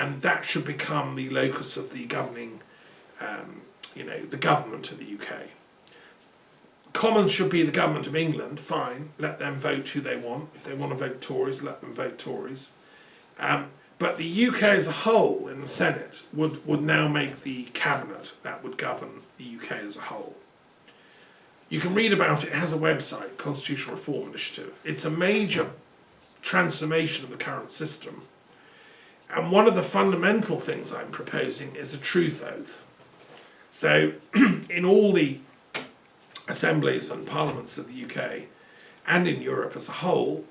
and that should become the locus of the governing, the government of the UK. Commons should be the government of England, fine, let them vote who they want. If they want to vote Tories, let them vote Tories. But the UK as a whole in the Senate would now make the cabinet that would govern the UK as a whole. You can read about it. It has a website, Constitutional Reform Initiative. It's a major transformation of the current system. And one of the fundamental things I'm proposing is a truth oath. So in all the assemblies and parliaments of the UK and in Europe as a whole,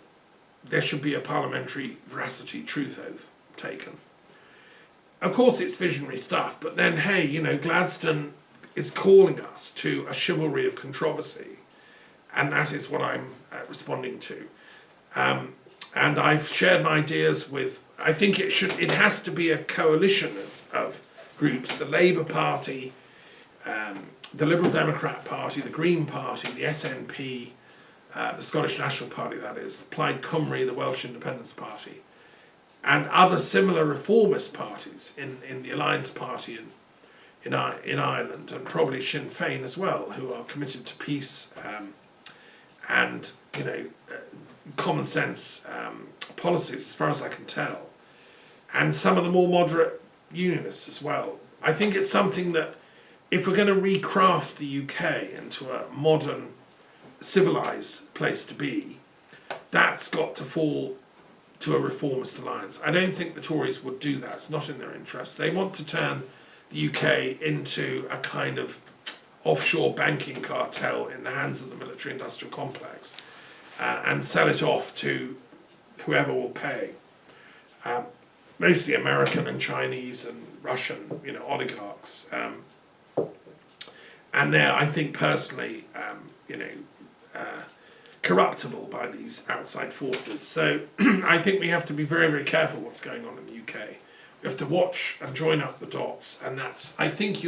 there should be a parliamentary veracity truth oath taken. Of course it's visionary stuff, but then hey, Gladstone is calling us to a chivalry of controversy, and that is what I'm responding to. And I've shared my ideas with, I think it has to be a coalition of groups, the Labour Party, the Liberal Democrat Party, the Green Party, the SNP, the Scottish National Party, that is, Plaid Cymru, the Welsh Independence Party, and other similar reformist parties in the Alliance Party in Ireland, and probably Sinn Féin as well, who are committed to peace and common sense policies, as far as I can tell, and some of the more moderate unionists as well. I think it's something that, if we're going to recraft the UK into a modern, civilised place to be, that's got to fall to a reformist alliance. I don't think the Tories would do that. It's not in their interest. They want to turn the UK into a kind of offshore banking cartel in the hands of the military-industrial complex and sell it off to whoever will pay. Mostly American and Chinese and Russian, oligarchs. And they're, I think personally, corruptible by these outside forces. So I think we have to be very, very careful what's going on in the UK. We have to watch and join up the dots, and I think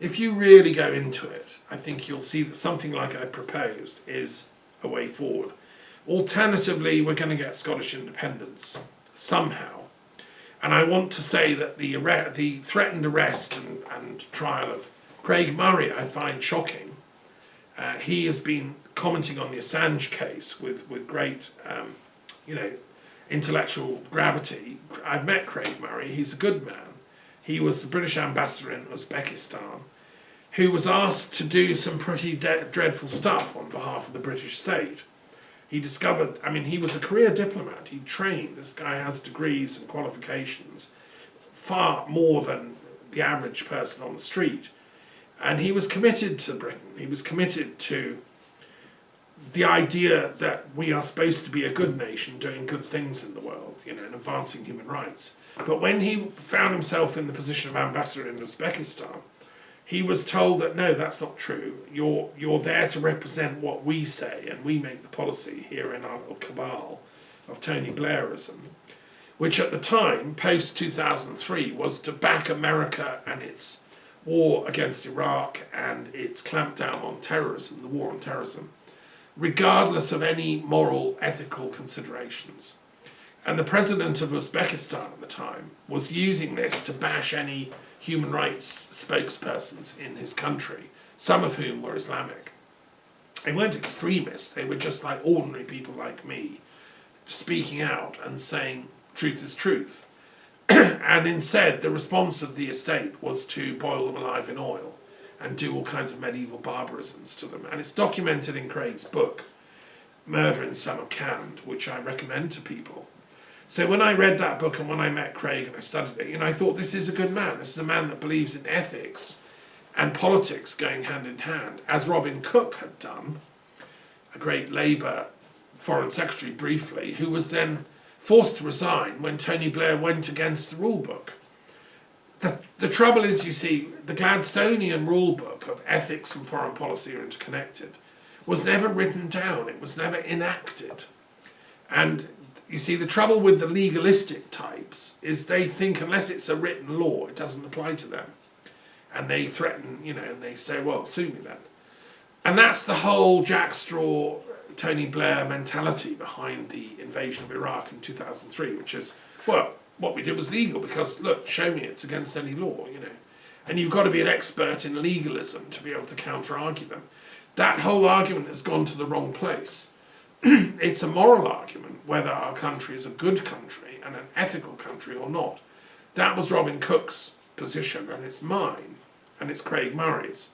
if you really go into it, I think you'll see that something like I proposed is a way forward. Alternatively, we're going to get Scottish independence somehow. And I want to say that the threatened arrest and trial of Craig Murray I find shocking. He has been commenting on the Assange case with great, intellectual gravity. I've met Craig Murray. He's a good man. He was the British ambassador in Uzbekistan, who was asked to do some pretty dreadful stuff on behalf of the British state. He discovered, he was a career diplomat. He trained. This guy has degrees and qualifications, far more than the average person on the street. And he was committed to Britain. He was committed to the idea that we are supposed to be a good nation doing good things in the world, and advancing human rights. But when he found himself in the position of ambassador in Uzbekistan, he was told that no, that's not true. You're there to represent what we say, and we make the policy here in our little cabal of Tony Blairism, which at the time, post-2003, was to back America and its war against Iraq and its clampdown on terrorism, the war on terrorism, regardless of any moral, ethical considerations. And the president of Uzbekistan at the time was using this to bash any human rights spokespersons in his country, some of whom were Islamic. They weren't extremists, they were just like ordinary people like me, speaking out and saying truth is truth. And instead, the response of the estate was to boil them alive in oil and do all kinds of medieval barbarisms to them. And it's documented in Craig's book, Murder in Samarkand, which I recommend to people. So when I read that book and when I met Craig and I studied it, I thought, this is a good man. This is a man that believes in ethics and politics going hand in hand, as Robin Cook had done, a great Labour foreign secretary briefly, who was then forced to resign when Tony Blair went against the rule book. The trouble is, you see, the Gladstonian rule book of ethics and foreign policy are interconnected, was never written down, it was never enacted. And you see, the trouble with the legalistic types is they think unless it's a written law, it doesn't apply to them. And they threaten, and they say, well, sue me then. And that's the whole Jack Straw, Tony Blair mentality behind the invasion of Iraq in 2003, which is, well, what we did was legal because, look, show me it's against any law, And you've got to be an expert in legalism to be able to counter-argue them. That whole argument has gone to the wrong place. It's a moral argument, whether our country is a good country and an ethical country or not. That was Robin Cook's position, and it's mine, and it's Craig Murray's.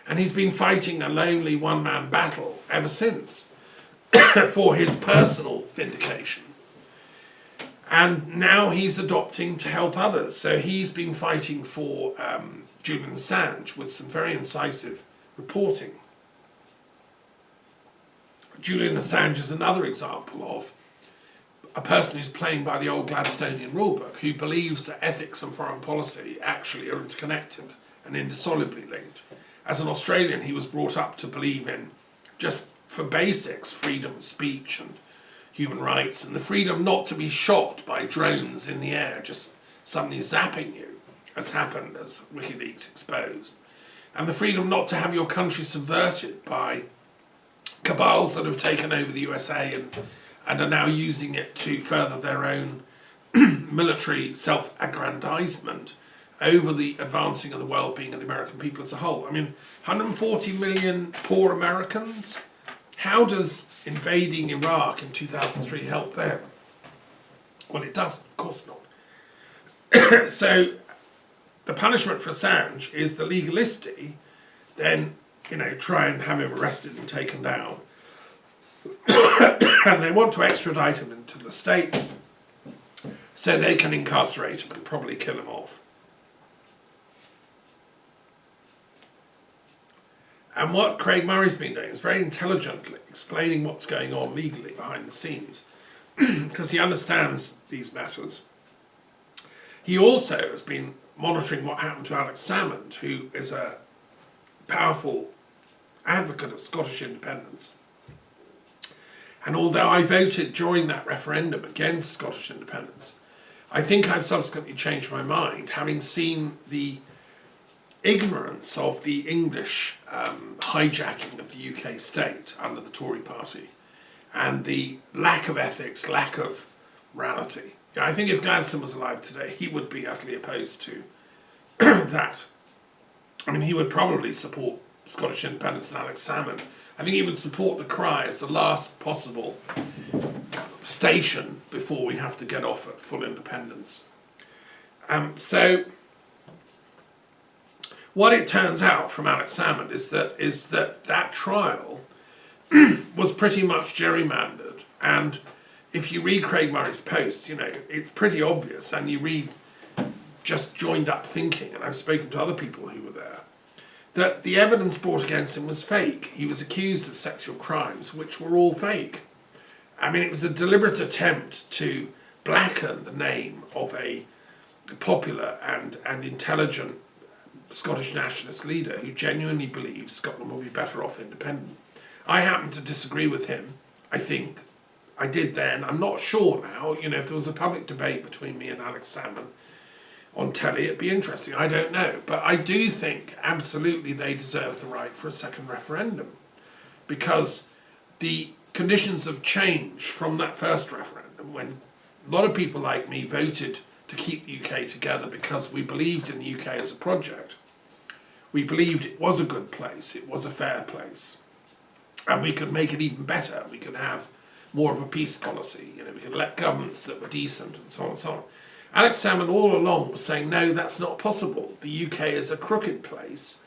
And he's been fighting a lonely one-man battle ever since for his personal vindication. And now he's adopting to help others. So he's been fighting for Julian Assange with some very incisive reporting. Julian Assange is another example of a person who's playing by the old Gladstonian rulebook, who believes that ethics and foreign policy actually are interconnected and indissolubly linked. As an Australian, he was brought up to believe in, just for basics, freedom of speech and human rights, and the freedom not to be shot by drones in the air, just suddenly zapping you, as happened, as WikiLeaks exposed. And the freedom not to have your country subverted by cabals that have taken over the USA and are now using it to further their own military self-aggrandizement over the advancing of the well-being of the American people as a whole. I mean, 140 million poor Americans. How does invading Iraq in 2003 help them? Well, it doesn't, of course not. So the punishment for Assange is the legalisty, then, try and have him arrested and taken down. And they want to extradite him into the States so they can incarcerate him and probably kill him off. And what Craig Murray's been doing is very intelligently explaining what's going on legally behind the scenes, because he understands these matters. He also has been monitoring what happened to Alex Salmond, who is a powerful advocate of Scottish independence. And although I voted during that referendum against Scottish independence, I think I've subsequently changed my mind, having seen the ignorance of the English hijacking of the UK state under the Tory party and the lack of ethics, lack of morality. I think if Gladstone was alive today, he would be utterly opposed to that. I mean, he would probably support Scottish independence and Alex Salmond. I think he would support the Cry as the last possible station before we have to get off at full independence. So what it turns out from Alex Salmond is that trial was pretty much gerrymandered. And if you read Craig Murray's posts, it's pretty obvious, and you read just joined up thinking, and I've spoken to other people who were there, that the evidence brought against him was fake. He was accused of sexual crimes, which were all fake. I mean, it was a deliberate attempt to blacken the name of a popular and intelligent Scottish nationalist leader who genuinely believes Scotland will be better off independent. I happen to disagree with him. I think I did then. I'm not sure now. If there was a public debate between me and Alex Salmond on telly, it'd be interesting. I don't know. But I do think absolutely they deserve the right for a second referendum, because the conditions have changed from that first referendum, when a lot of people like me voted to keep the UK together because we believed in the UK as a project. We believed it was a good place, it was a fair place, and we could make it even better. We could have more of a peace policy, we could elect governments that were decent, and so on and so on. Alex Salmond all along was saying, no, that's not possible. The UK is a crooked place.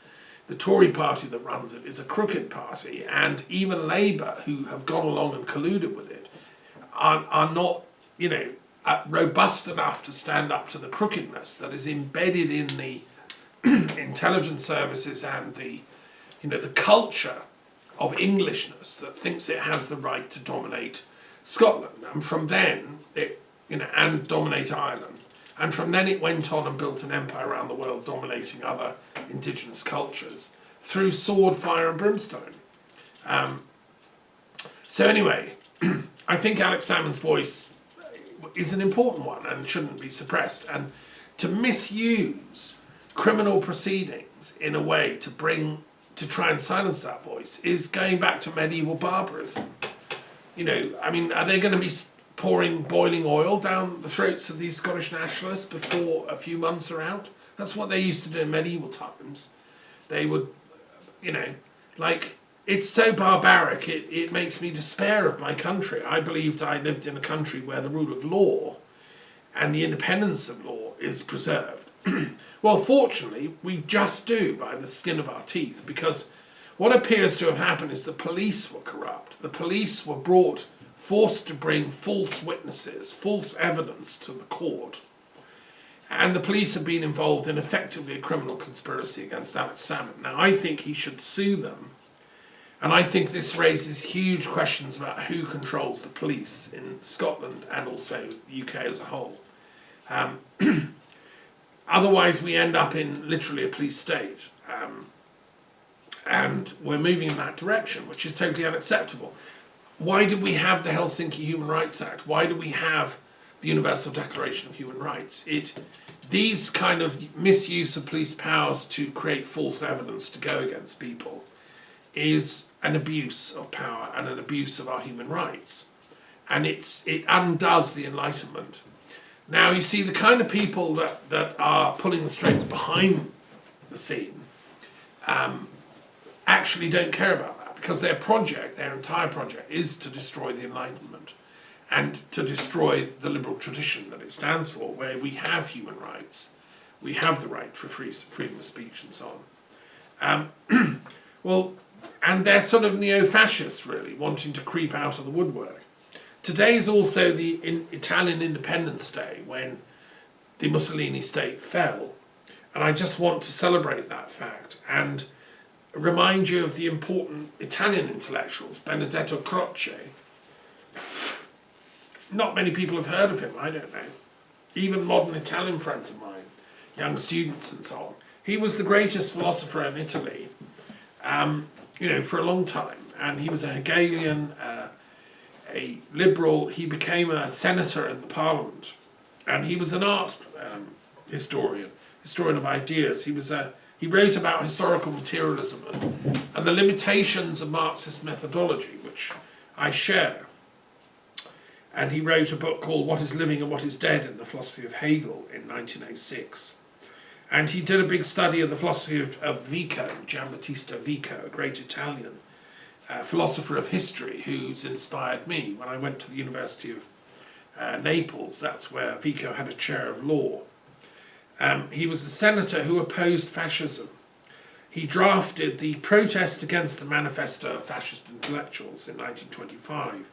The Tory party that runs it is a crooked party, and even Labour, who have gone along and colluded with it, are not, robust enough to stand up to the crookedness that is embedded in the intelligence services and the culture of Englishness that thinks it has the right to dominate Scotland, and from then and dominate Ireland, and from then it went on and built an empire around the world, dominating other indigenous cultures through sword, fire, and brimstone. So anyway, I think Alex Salmond's voice is an important one and shouldn't be suppressed. And to misuse criminal proceedings in a way to try and silence that voice is going back to medieval barbarism. Are they going to be pouring boiling oil down the throats of these Scottish nationalists before a few months are out. That's what they used to do in medieval times. They would, like, it's so barbaric, it makes me despair of my country. I believed I lived in a country where the rule of law and the independence of law is preserved. Well, fortunately, we just do by the skin of our teeth, because what appears to have happened is the police were corrupt. The police were forced to bring false witnesses, false evidence to the court. And the police have been involved in effectively a criminal conspiracy against Alex Salmond. Now, I think he should sue them. And I think this raises huge questions about who controls the police in Scotland and also the UK as a whole. Otherwise, we end up in literally a police state. And we're moving in that direction, which is totally unacceptable. Why did we have the Helsinki Human Rights Act? Why do we have the Universal Declaration of Human Rights? These kind of misuse of police powers to create false evidence to go against people is an abuse of power and an abuse of our human rights. And it undoes the Enlightenment. Now, you see, the kind of people that are pulling the strings behind the scene actually don't care about that, because their entire project, is to destroy the Enlightenment and to destroy the liberal tradition that it stands for, where we have human rights, we have the right for freedom of speech and so on. Well, and they're sort of neo-fascists, really, wanting to creep out of the woodwork. Today is also the Italian Independence Day, when the Mussolini state fell. And I just want to celebrate that fact and remind you of the important Italian intellectuals, Benedetto Croce. Not many people have heard of him, I don't know. Even modern Italian friends of mine, young students and so on. He was the greatest philosopher in Italy, for a long time. And he was a Hegelian, a liberal. He became a senator in the parliament. And he was an art historian of ideas. He wrote about historical materialism and the limitations of Marxist methodology, which I share. And he wrote a book called What is Living and What is Dead in the Philosophy of Hegel in 1906. And he did a big study of the philosophy of Vico, Giambattista Vico, a great Italian philosopher of history who's inspired me. When I went to the University of Naples, that's where Vico had a chair of law. He was a senator who opposed fascism. He drafted the protest against the Manifesto of Fascist Intellectuals in 1925.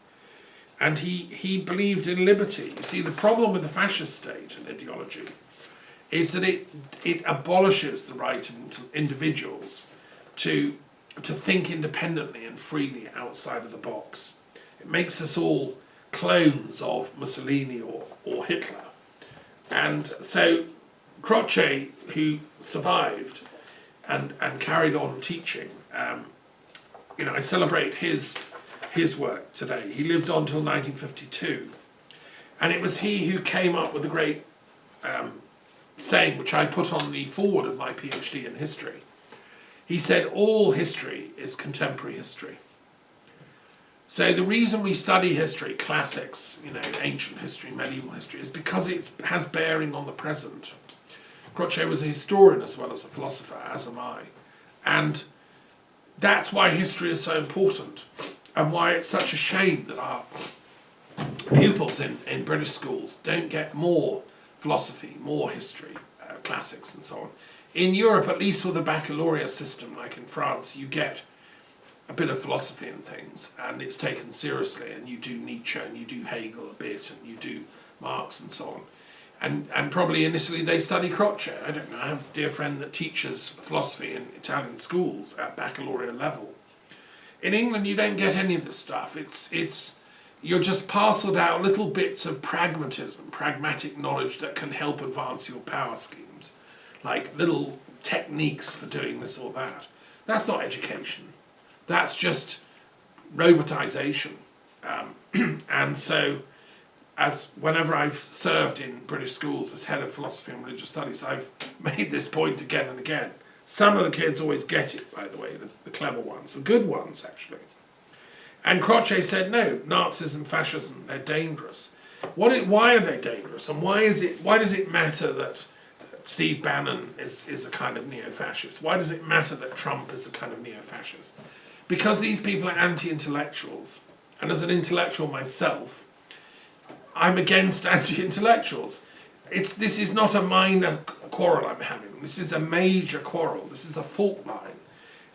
And he believed in liberty. You see, the problem with the fascist state and ideology is that it abolishes the right of individuals to think independently and freely outside of the box. It makes us all clones of Mussolini or Hitler. And so Croce, who survived and carried on teaching, I celebrate his work today. He lived on till 1952. And it was he who came up with a great saying, which I put on the forward of my PhD in history. He said, all history is contemporary history. So the reason we study history, classics, ancient history, medieval history, is because it has bearing on the present. Croce was a historian as well as a philosopher, as am I. And that's why history is so important, and why it's such a shame that our pupils in British schools don't get more philosophy, more history, classics and so on. In Europe, at least with the baccalaureate system, like in France, you get a bit of philosophy and things, and it's taken seriously, and you do Nietzsche, and you do Hegel a bit, and you do Marx and so on. And probably initially they study Croce. I don't know, I have a dear friend that teaches philosophy in Italian schools at baccalaureate level. In England, you don't get any of this stuff. You're just parceled out little bits of pragmatism, pragmatic knowledge that can help advance your power schemes, like little techniques for doing this or that. That's not education. That's just robotization. And so, whenever I've served in British schools as head of philosophy and religious studies, I've made this point again and again. Some of the kids always get it, by the way, the clever ones, the good ones, actually. And Croce said, no, Nazism, fascism, they're dangerous. Why are they dangerous? And why does it matter that Steve Bannon is a kind of neo-fascist? Why does it matter that Trump is a kind of neo-fascist? Because these people are anti-intellectuals. And as an intellectual myself, I'm against anti-intellectuals. This is not a minor quarrel I'm having. This is a major quarrel. This is a fault line.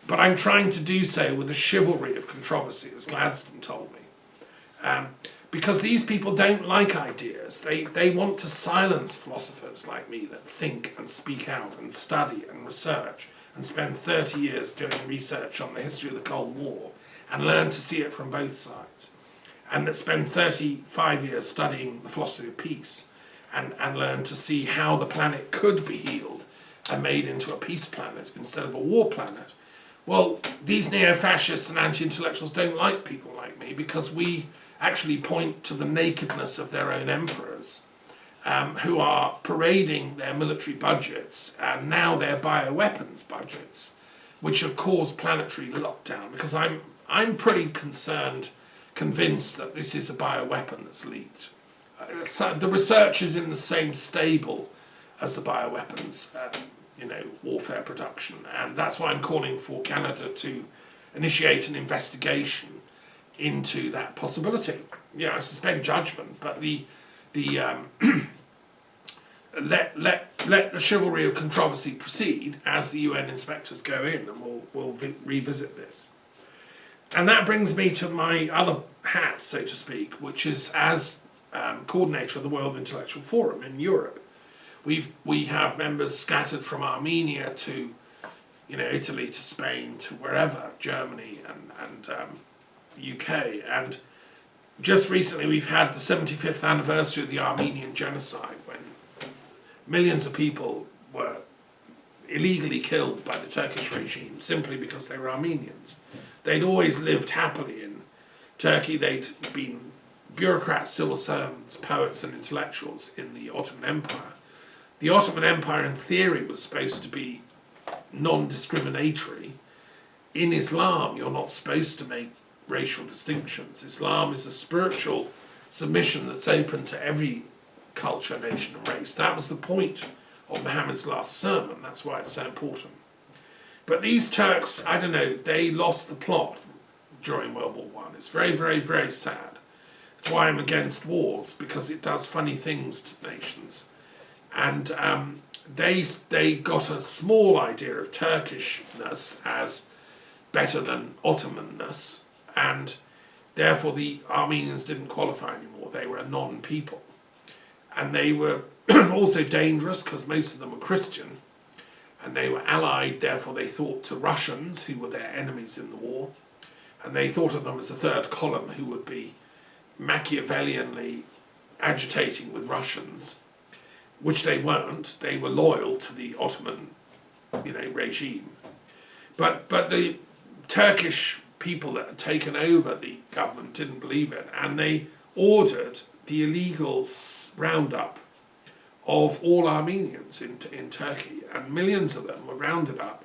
But I'm trying to do so with a chivalry of controversy, as Gladstone told me. Because these people don't like ideas. They want to silence philosophers like me that think and speak out and study and research and spend 30 years doing research on the history of the Cold War and learn to see it from both sides. And that spend 35 years studying the philosophy of peace and learn to see how the planet could be healed and made into a peace planet instead of a war planet. Well, these neo-fascists and anti-intellectuals don't like people like me because we actually point to the nakedness of their own emperors, who are parading their military budgets and now their bioweapons budgets, which have caused planetary lockdown. Because I'm pretty convinced that this is a bioweapon that's leaked. The research is in the same stable as the bioweapons, warfare production, and that's why I'm calling for Canada to initiate an investigation into that possibility. I suspend judgment, but let the chivalry of controversy proceed as the UN inspectors go in, and we'll revisit this. And that brings me to my other hat, so to speak, which is as coordinator of the World Intellectual Forum in Europe. We have members scattered from Armenia to, Italy to Spain to wherever, Germany and UK. And just recently we've had the 75th anniversary of the Armenian Genocide, when millions of people were illegally killed by the Turkish regime simply because they were Armenians. They'd always lived happily in Turkey. They'd been bureaucrats, civil servants, poets and intellectuals in the Ottoman Empire. The Ottoman Empire, in theory, was supposed to be non-discriminatory. In Islam, you're not supposed to make racial distinctions. Islam is a spiritual submission that's open to every culture, nation and race. That was the point of Muhammad's last sermon. That's why it's so important. But these Turks, I don't know, they lost the plot during World War I. It's very, very, very sad. It's why I'm against wars, because it does funny things to nations. And they got a small idea of Turkishness as better than Ottomanness, and therefore the Armenians didn't qualify anymore. They were a non-people. And they were also dangerous because most of them were Christian, and they were allied, therefore they thought, to Russians, who were their enemies in the war, and they thought of them as a third column who would be Machiavellianly agitating with Russians, which they weren't. They were loyal to the Ottoman, regime. But the Turkish people that had taken over the government didn't believe it, and they ordered the illegal roundup of all Armenians in Turkey, and millions of them were rounded up,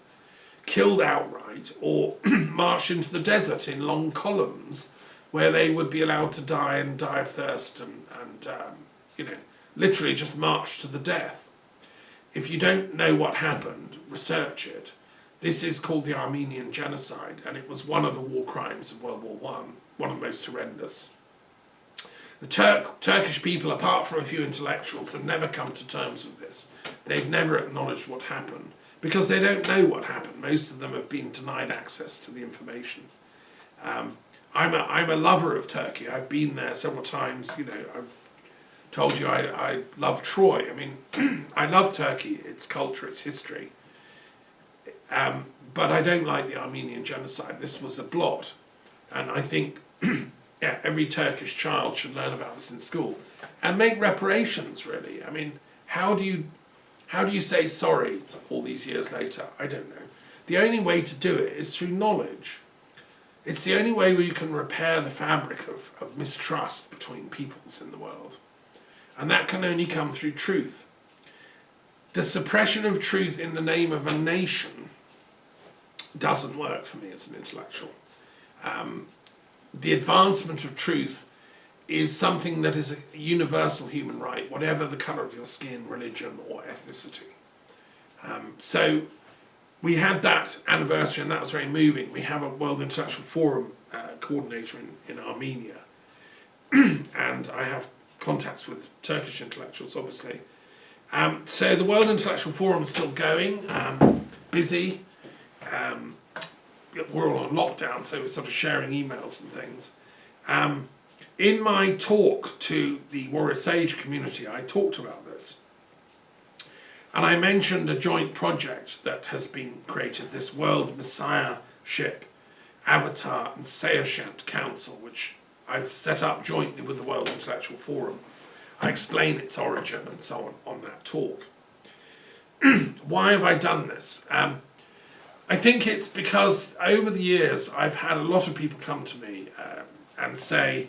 killed outright, or marched into the desert in long columns where they would be allowed to die of thirst and literally just march to the death. If you don't know what happened, research it. This is called the Armenian Genocide, and it was one of the war crimes of World War I, one of the most horrendous. The Turkish people, apart from a few intellectuals, have never come to terms with this. They've never acknowledged what happened, because they don't know what happened. Most of them have been denied access to the information. I'm a lover of Turkey. I've been there several times. I've told you I love Troy. I mean, I love Turkey, its culture, its history. But I don't like the Armenian Genocide. This was a blot. And I think every Turkish child should learn about this in school. And make reparations, really. I mean, how do you say sorry all these years later? I don't know. The only way to do it is through knowledge. It's the only way where you can repair the fabric of mistrust between peoples in the world. And that can only come through truth. The suppression of truth in the name of a nation doesn't work for me as an intellectual. the advancement of truth is something that is a universal human right, whatever the colour of your skin, religion or ethnicity. So we had that anniversary, and that was very moving. We have a World Intellectual Forum coordinator in Armenia, and I have contacts with Turkish intellectuals, obviously. So the World Intellectual Forum is still going, busy. We're all on lockdown, so we're sort of sharing emails and things. In my talk to the Warrior Sage community, I talked about this. And I mentioned a joint project that has been created, this World Messiahship, Avatar and Seoshant Council, which I've set up jointly with the World Intellectual Forum. I explain its origin and so on that talk. Why have I done this? I think it's because over the years I've had a lot of people come to me and say,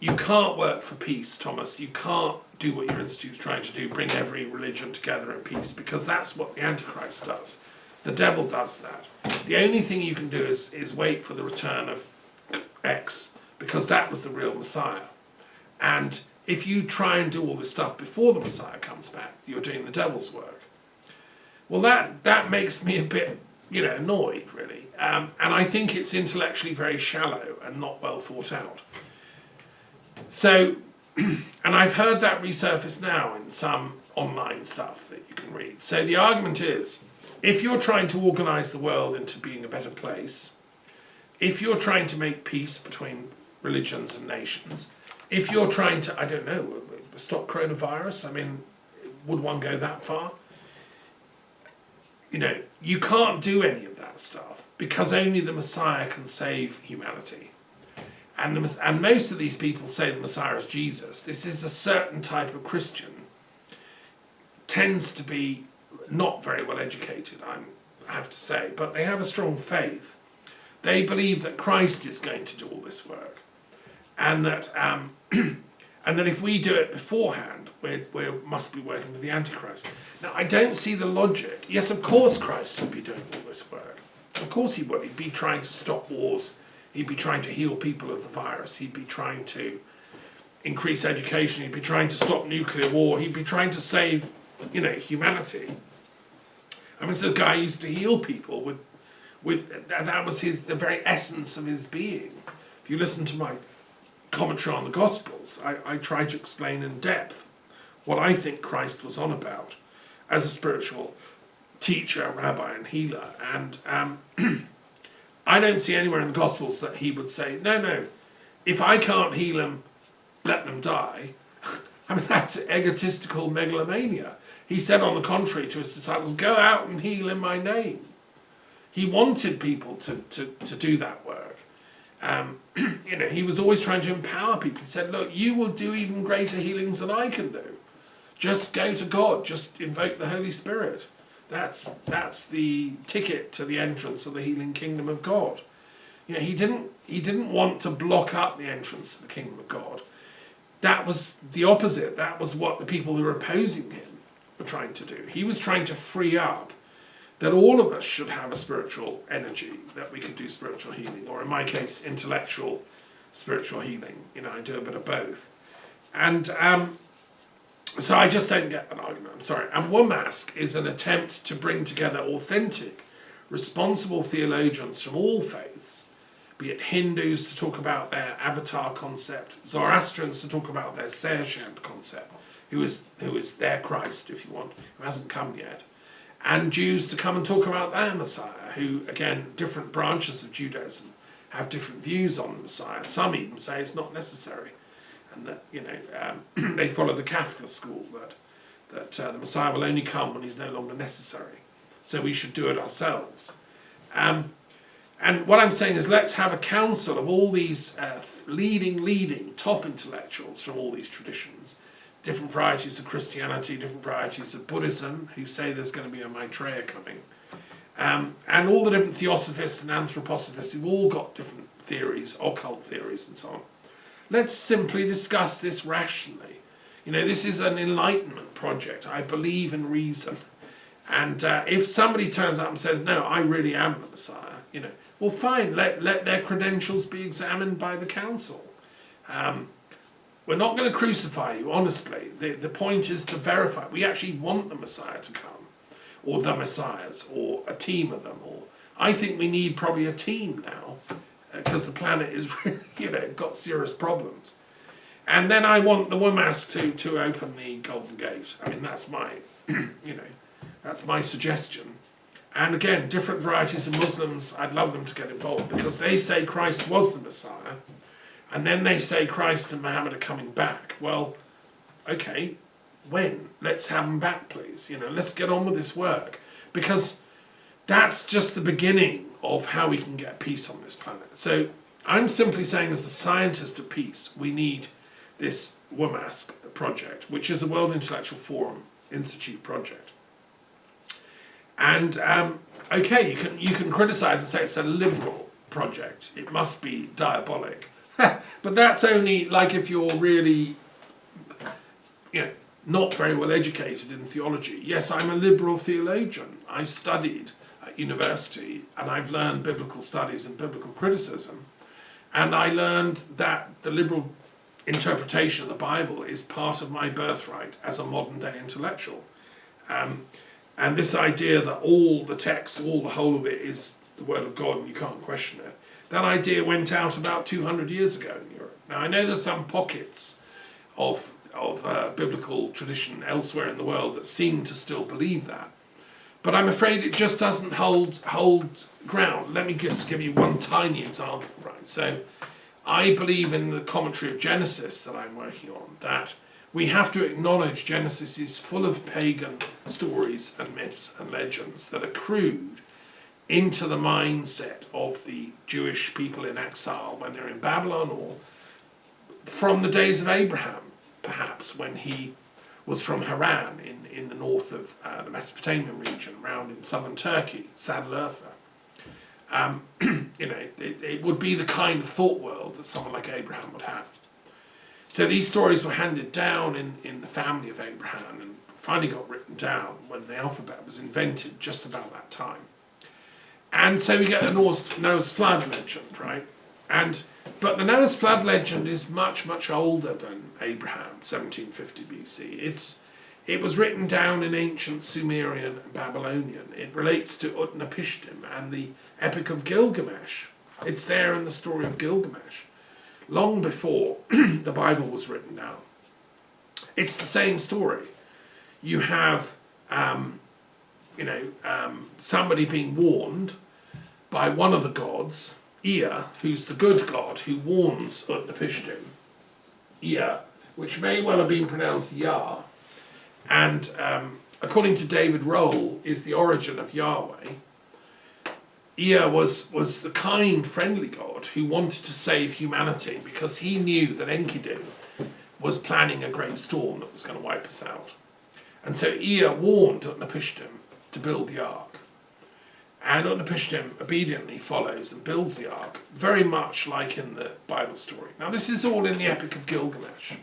you can't work for peace, Thomas. You can't do what your institute's trying to do, bring every religion together in peace, because that's what the Antichrist does. The devil does that. The only thing you can do is wait for the return of X, because that was the real Messiah. And if you try and do all this stuff before the Messiah comes back, you're doing the devil's work. Well, that makes me a bit, annoyed, really. And I think it's intellectually very shallow and not well thought out. So, and I've heard that resurface now in some online stuff that you can read. So the argument is, if you're trying to organise the world into being a better place, if you're trying to make peace between religions and nations, if you're trying to, stop coronavirus, would one go that far? You can't do any of that stuff because only the Messiah can save humanity. And most of these people say the Messiah is Jesus. This is a certain type of Christian, tends to be not very well educated, I have to say, but they have a strong faith. They believe that Christ is going to do all this work, and that if we do it beforehand, we must be working with the Antichrist. Now, I don't see the logic. Yes, of course Christ would be doing all this work. Of course he would. He'd be trying to stop wars. He'd be trying to heal people of the virus. He'd be trying to increase education. He'd be trying to stop nuclear war. He'd be trying to save, humanity. This is a guy who used to heal people with that was the very essence of his being. If you listen to my commentary on the Gospels, I try to explain in depth what I think Christ was on about as a spiritual teacher, rabbi, and healer. And I don't see anywhere in the Gospels that he would say, no, if I can't heal them, let them die. That's egotistical megalomania. He said, on the contrary, to his disciples, go out and heal in my name. He wanted people to do that work. He was always trying to empower people. He said, look, you will do even greater healings than I can do. Just go to God. Just invoke the Holy Spirit. That's the ticket to the entrance of the healing kingdom of God. He didn't want to block up the entrance to the kingdom of God. That was the opposite. That was what the people who were opposing him were trying to do. He was trying to free up that all of us should have a spiritual energy, that we could do spiritual healing, or in my case, intellectual spiritual healing. I do a bit of both. And so I just don't get that argument, I'm sorry. And Womask is an attempt to bring together authentic, responsible theologians from all faiths, be it Hindus to talk about their avatar concept, Zoroastrians to talk about their Seoshant concept, who is their Christ, if you want, who hasn't come yet, and Jews to come and talk about their Messiah, who, again, different branches of Judaism have different views on the Messiah. Some even say it's not necessary, and that they follow the Kafka school that the Messiah will only come when he's no longer necessary, so we should do it ourselves. And what I'm saying is, let's have a council of all these leading top intellectuals from all these traditions, different varieties of Christianity, different varieties of Buddhism, who say there's going to be a Maitreya coming, and all the different theosophists and anthroposophists who've all got different theories, occult theories and so on. Let's simply discuss this rationally. This is an enlightenment project. I believe in reason. And if somebody turns up and says, no, I really am the Messiah, Well, fine, let their credentials be examined by the council. We're not going to crucify you, honestly. The point is to verify. We actually want the Messiah to come, or the Messiahs, or a team of them. Or I think we need probably a team now, because the planet is really, got serious problems. And then I want the WMAS to open the Golden Gate. I mean, that's my, that's my suggestion. And again, different varieties of Muslims, I'd love them to get involved, because they say Christ was the Messiah, and then they say Christ and Muhammad are coming back. Well, okay, when? Let's have them back, please. Let's get on with this work, because that's just the beginning of how we can get peace on this planet. So I'm simply saying, as a scientist of peace, we need this WMAS project, which is a World Intellectual Forum Institute project. And okay, you can criticize and say it's a liberal project. It must be diabolic. But that's only like if you're really, not very well educated in theology. Yes, I'm a liberal theologian. I've studied at university, and I've learned biblical studies and biblical criticism. And I learned that the liberal interpretation of the Bible is part of my birthright as a modern day intellectual. And this idea that all the text, all the whole of it is the word of God and you can't question it, that idea went out about 200 years ago in Europe. Now I know there's some pockets of biblical tradition elsewhere in the world that seem to still believe that, but I'm afraid it just doesn't hold ground. Let me just give you one tiny example, right? So I believe in the commentary of Genesis that I'm working on, that we have to acknowledge Genesis is full of pagan stories and myths and legends that accrued into the mindset of the Jewish people in exile when they're in Babylon, or from the days of Abraham, perhaps, when he was from Haran in the north of the Mesopotamian region, around in southern Turkey, Sadlerfa. It would be the kind of thought world that someone like Abraham would have. So these stories were handed down in the family of Abraham, and finally got written down when the alphabet was invented, just about that time. And so we get the Noah's flood legend, right? But the Noah's flood legend is much, much older than Abraham, 1750 BC. It was written down in ancient Sumerian and Babylonian. It relates to Utnapishtim and the Epic of Gilgamesh. It's there in the story of Gilgamesh, long before the Bible was written down. It's the same story. You have, somebody being warned by one of the gods, Ea, who's the good god, who warns Utnapishtim. Ea, which may well have been pronounced Yah, and according to David Roll, is the origin of Yahweh. Ea was the kind, friendly god who wanted to save humanity because he knew that Enkidu was planning a great storm that was going to wipe us out. And so Ea warned Utnapishtim to build the ark. And Utnapishtim obediently follows and builds the ark, very much like in the Bible story. Now this is all in the Epic of Gilgamesh,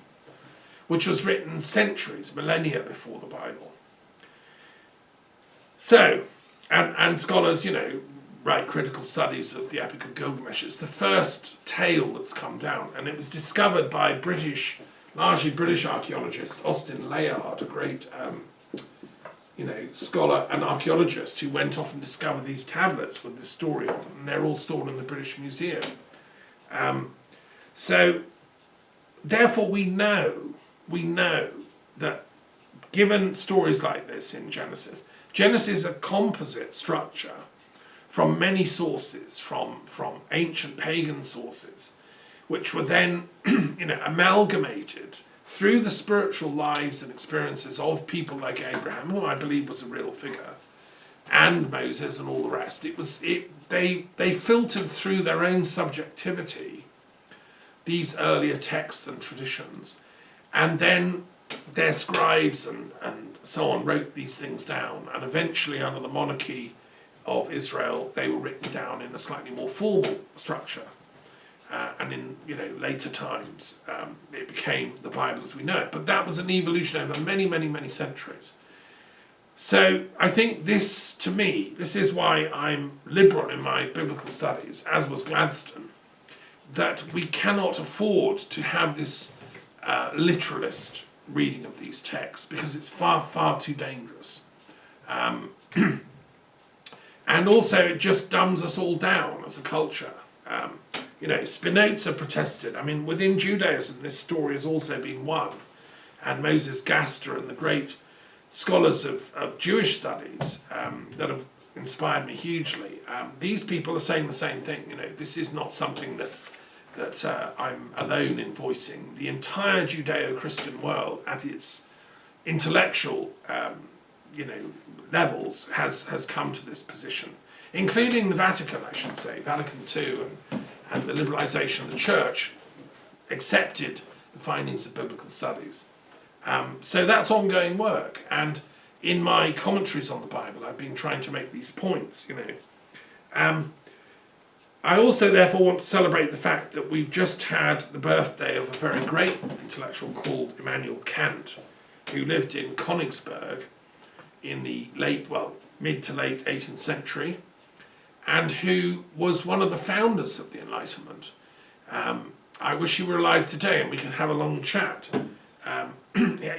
which was written centuries, millennia before the Bible. So, and scholars, write critical studies of the Epic of Gilgamesh. It's the first tale that's come down, and it was discovered by largely British archaeologist Austin Layard, a great scholar and archaeologist who went off and discovered these tablets with this story on them, and they're all stored in the British Museum. So therefore we know that given stories like this in Genesis is a composite structure from many sources, from ancient pagan sources, which were then amalgamated through the spiritual lives and experiences of people like Abraham, who I believe was a real figure, and Moses and all the rest. They filtered through their own subjectivity these earlier texts and traditions, and then their scribes and so on wrote these things down, and eventually under the monarchy of Israel they were written down in a slightly more formal structure. And in later times, it became the Bible as we know it. But that was an evolution over many, many, many centuries. So I think this, to me, this is why I'm liberal in my biblical studies, as was Gladstone, that we cannot afford to have this literalist reading of these texts, because it's far, far too dangerous. And also it just dumbs us all down as a culture. Spinoza protested. I mean, within Judaism, this story has also been won. And Moses Gaster and the great scholars of Jewish studies that have inspired me hugely, these people are saying the same thing. This is not something that I'm alone in voicing. The entire Judeo-Christian world, at its intellectual levels, has come to this position, including the Vatican, I should say. Vatican II and the liberalisation of the church accepted the findings of biblical studies. So that's ongoing work, and in my commentaries on the Bible I've been trying to make these points. I also therefore want to celebrate the fact that we've just had the birthday of a very great intellectual called Immanuel Kant, who lived in Königsberg in the mid to late 18th century, and who was one of the founders of the Enlightenment. I wish he were alive today and we could have a long chat.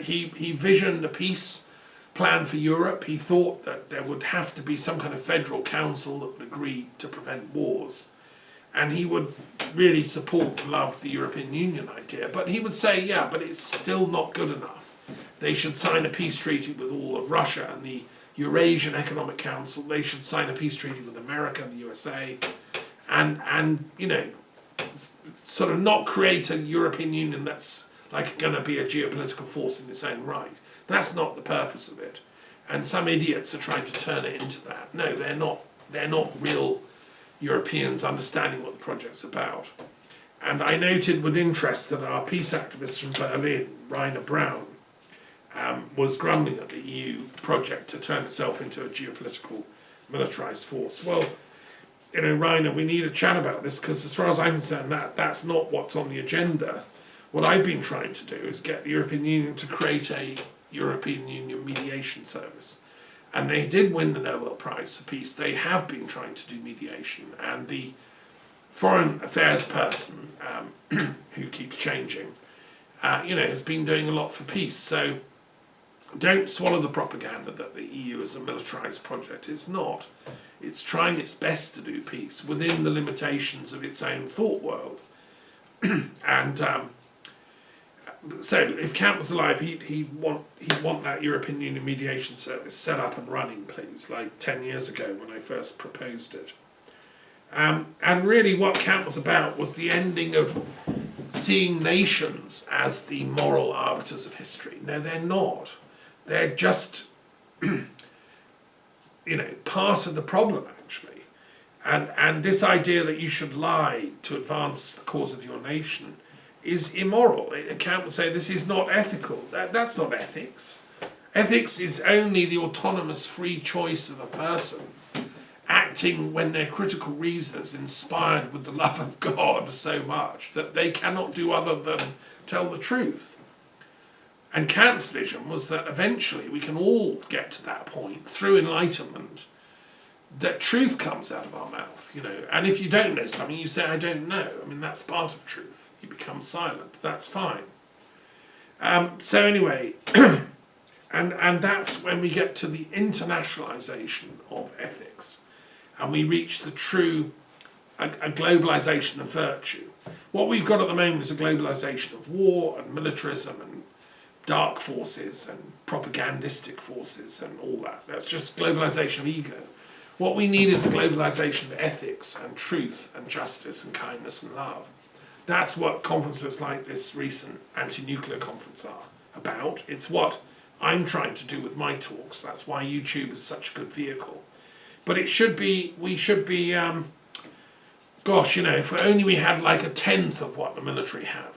He visioned a peace plan for Europe. He thought that there would have to be some kind of federal council that would agree to prevent wars. And he would really support and love the European Union idea. But he would say, yeah, but it's still not good enough. They should sign a peace treaty with all of Russia and the Eurasian Economic Council. They should sign a peace treaty with America and the USA. And sort of not create a European Union that's like going to be a geopolitical force in its own right. That's not the purpose of it. And some idiots are trying to turn it into that. No, they're not real Europeans understanding what the project's about. And I noted with interest that our peace activist from Berlin, Rainer Braun, was grumbling at the EU project to turn itself into a geopolitical militarised force. Well, Rainer, we need a chat about this, because as far as I'm concerned, that's not what's on the agenda. What I've been trying to do is get the European Union to create a European Union mediation service. And they did win the Nobel Prize for Peace. They have been trying to do mediation. And the foreign affairs person, who keeps changing, has been doing a lot for peace. So don't swallow the propaganda that the EU is a militarised project. It's not. It's trying its best to do peace within the limitations of its own thought world. And so if Kant was alive, he'd want that European Union mediation service set up and running, please, like 10 years ago when I first proposed it. And really what Kant was about was the ending of seeing nations as the moral arbiters of history. No, they're not. They're just, part of the problem, actually. And this idea that you should lie to advance the cause of your nation is immoral. Kant would say this is not ethical. That's not ethics. Ethics is only the autonomous free choice of a person acting when their critical reason is inspired with the love of God so much that they cannot do other than tell the truth. And Kant's vision was that eventually we can all get to that point through enlightenment, that truth comes out of our mouth, And if you don't know something, you say, I don't know. I mean, that's part of truth. You become silent. That's fine. So anyway, and that's when we get to the internationalization of ethics. And we reach the true, a globalization of virtue. What we've got at the moment is a globalization of war and militarism and dark forces and propagandistic forces and all that. That's just globalization of ego. What we need is the globalization of ethics and truth and justice and kindness and love. That's what conferences like this recent anti-nuclear conference are about. It's what I'm trying to do with my talks. That's why YouTube is such a good vehicle. But we should be, if only we had like a tenth of what the military have.